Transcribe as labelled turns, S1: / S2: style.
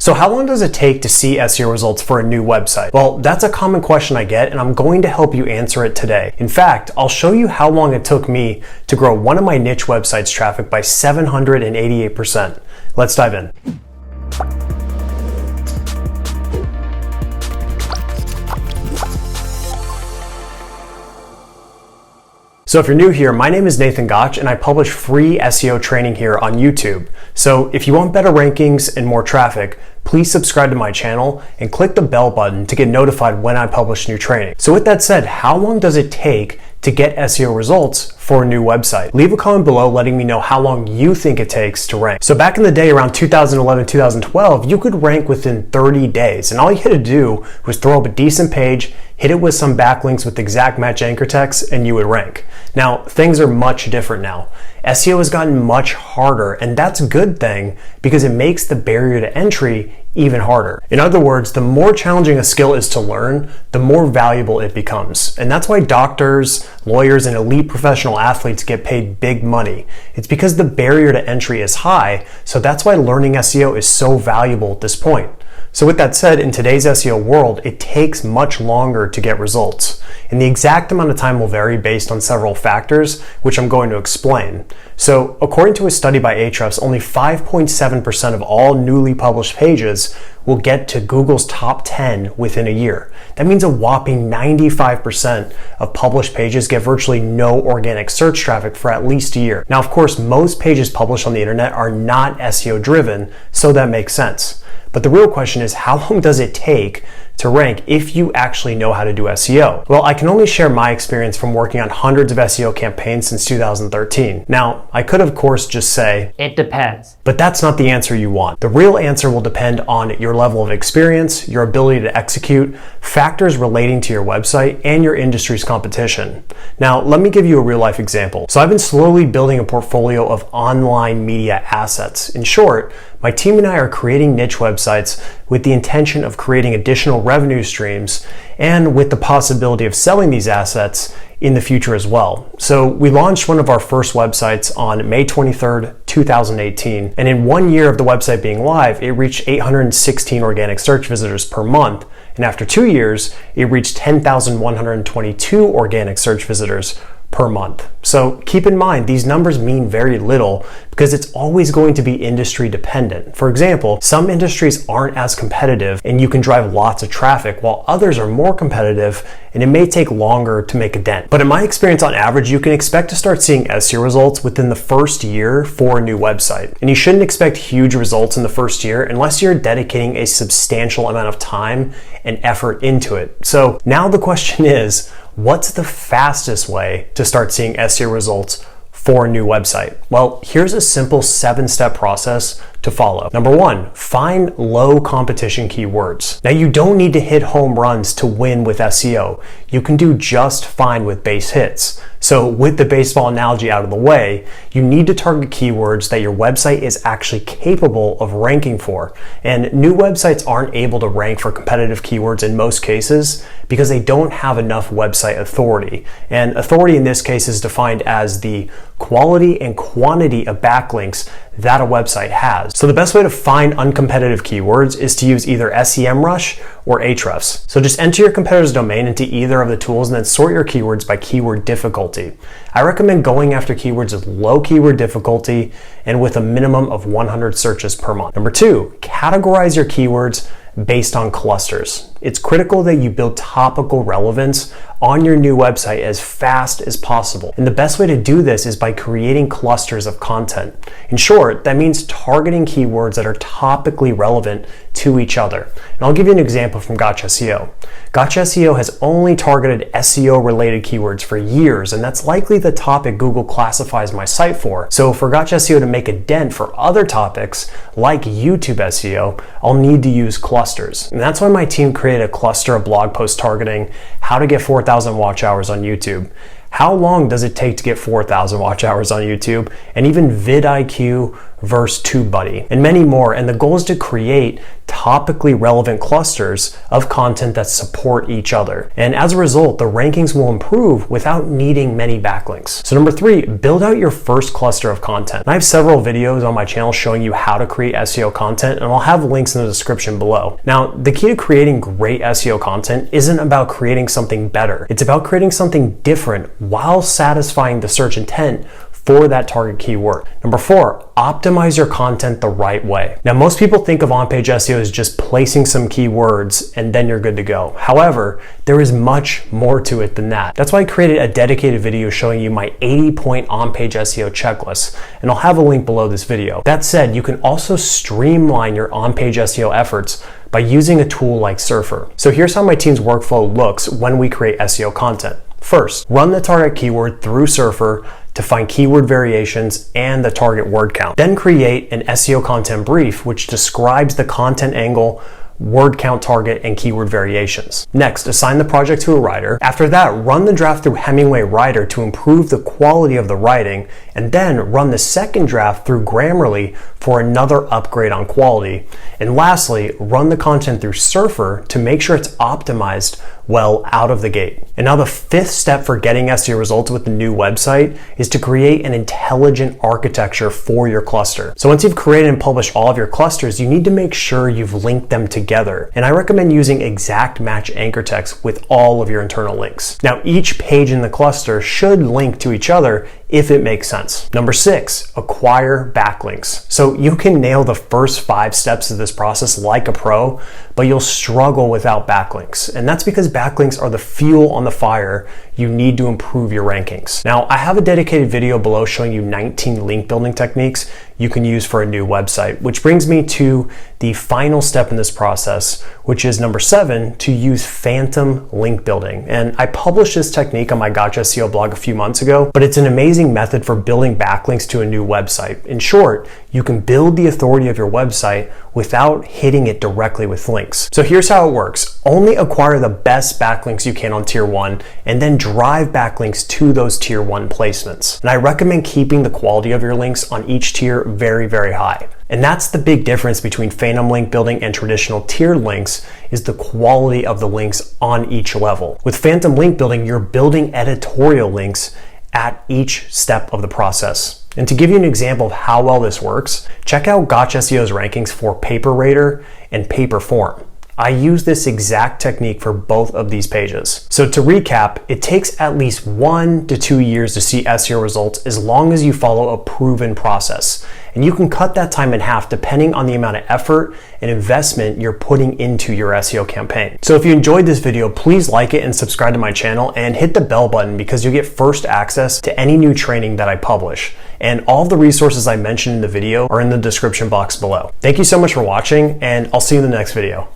S1: So how long does it take to see SEO results for a new website? Well, that's a common question I get, and I'm going to help you answer it today. In fact, I'll show you how long it took me to grow one of my niche websites' traffic by 788%. Let's dive in. So if you're new here, my name is Nathan Gotch and I publish free SEO training here on YouTube. So if you want better rankings and more traffic, please subscribe to my channel and click the bell button to get notified when I publish new training. So with that said, how long does it take to get SEO results for a new website? Leave a comment below letting me know how long you think it takes to rank. So back in the day, around 2011, 2012, you could rank within 30 days. And all you had to do was throw up a decent page, hit it with some backlinks with exact match anchor text, and you would rank. Now, things are much different now. SEO has gotten much harder, and that's a good thing because it makes the barrier to entry even harder. In other words, the more challenging a skill is to learn, the more valuable it becomes. And that's why doctors, lawyers, and elite professional athletes get paid big money. It's because the barrier to entry is high, so that's why learning SEO is so valuable at this point. So with that said, in today's SEO world, it takes much longer to get results. And the exact amount of time will vary based on several factors, which I'm going to explain. So according to a study by Ahrefs, only 5.7% of all newly published pages will get to Google's top 10 within a year. That means a whopping 95% of published pages get virtually no organic search traffic for at least a year. Now, of course, most pages published on the internet are not SEO driven, so that makes sense. But the real question is, how long does it take to rank if you actually know how to do SEO? Well, I can only share my experience from working on hundreds of SEO campaigns since 2013. Now, I could of course just say,
S2: it depends.
S1: But that's not the answer you want. The real answer will depend on your level of experience, your ability to execute, factors relating to your website, and your industry's competition. Now, let me give you a real life example. So I've been slowly building a portfolio of online media assets. In short, my team and I are creating niche websites with the intention of creating additional revenue streams and with the possibility of selling these assets in the future as well. So we launched one of our first websites on May 23rd, 2018. And in 1 year of the website being live, it reached 816 organic search visitors per month. And after 2 years, it reached 10,122 organic search visitors per month. So keep in mind, these numbers mean very little because it's always going to be industry dependent. For example, some industries aren't as competitive and you can drive lots of traffic while others are more competitive and it may take longer to make a dent. But in my experience, on average, you can expect to start seeing SEO results within the first year for a new website. And you shouldn't expect huge results in the first year unless you're dedicating a substantial amount of time and effort into it. So now the question is, what's the fastest way to start seeing SEO results for a new website? Well, here's a simple 7-step process to follow. Number 1, find low competition keywords. Now, you don't need to hit home runs to win with SEO. You can do just fine with base hits. So with the baseball analogy out of the way, you need to target keywords that your website is actually capable of ranking for. And new websites aren't able to rank for competitive keywords in most cases because they don't have enough website authority. And authority in this case is defined as the quality and quantity of backlinks that a website has. So the best way to find uncompetitive keywords is to use either SEMrush or Ahrefs. So just enter your competitor's domain into either of the tools and then sort your keywords by keyword difficulty. I recommend going after keywords with low keyword difficulty and with a minimum of 100 searches per month. Number 2, categorize your keywords based on clusters. It's critical that you build topical relevance on your new website as fast as possible. And the best way to do this is by creating clusters of content. In short, that means targeting keywords that are topically relevant to each other. And I'll give you an example from Gotch SEO. Gotch SEO has only targeted SEO related keywords for years, and that's likely the topic Google classifies my site for. So for Gotch SEO to make a dent for other topics like YouTube SEO, I'll need to use clusters. And that's why my team created a cluster of blog posts targeting how to get 4,000 watch hours on YouTube. How long does it take to get 4,000 watch hours on YouTube? And even vidIQ versus TubeBuddy, and many more. And the goal is to create topically relevant clusters of content that support each other. And as a result, the rankings will improve without needing many backlinks. So number 3, build out your first cluster of content. And I have several videos on my channel showing you how to create SEO content, and I'll have links in the description below. Now, the key to creating great SEO content isn't about creating something better. It's about creating something different while satisfying the search intent for that target keyword. Number 4, optimize your content the right way. Now, most people think of on-page SEO as just placing some keywords and then you're good to go. However, there is much more to it than that. That's why I created a dedicated video showing you my 80-point on-page SEO checklist, and I'll have a link below this video. That said, you can also streamline your on-page SEO efforts by using a tool like Surfer. So here's how my team's workflow looks when we create SEO content. First, run the target keyword through Surfer to find keyword variations and the target word count. Then create an SEO content brief, which describes the content angle, word count target, and keyword variations. Next, assign the project to a writer. After that, run the draft through Hemingway Writer to improve the quality of the writing, and then run the second draft through Grammarly for another upgrade on quality. And lastly, run the content through Surfer to make sure it's optimized well out of the gate. And now the 5th step for getting SEO results with the new website is to create an intelligent architecture for your cluster. So once you've created and published all of your clusters, you need to make sure you've linked them together. And I recommend using exact match anchor text with all of your internal links. Now, each page in the cluster should link to each other if it makes sense. Number 6, acquire backlinks. So you can nail the first 5 steps of this process like a pro, but you'll struggle without backlinks. And that's because backlinks are the fuel on the fire you need to improve your rankings. Now, I have a dedicated video below showing you 19 link building techniques you can use for a new website, which brings me to the final step in this process, which is number 7, to use phantom link building. And I published this technique on my Gotch SEO blog a few months ago, but it's an amazing method for building backlinks to a new website. In short, you can build the authority of your website without hitting it directly with links. So here's how it works. Only acquire the best backlinks you can on tier 1, and then drive backlinks to those tier 1 placements. And I recommend keeping the quality of your links on each tier very, very high. And that's the big difference between phantom link building and traditional tiered links, is the quality of the links on each level. With phantom link building, you're building editorial links at each step of the process. And to give you an example of how well this works, check out Gotch SEO's rankings for Paper Rater and Paper Form. I use this exact technique for both of these pages. So to recap, it takes at least 1 to 2 years to see SEO results as long as you follow a proven process. And you can cut that time in half depending on the amount of effort and investment you're putting into your SEO campaign. So if you enjoyed this video, please like it and subscribe to my channel and hit the bell button, because you'll get first access to any new training that I publish. And all of the resources I mentioned in the video are in the description box below. Thank you so much for watching, and I'll see you in the next video.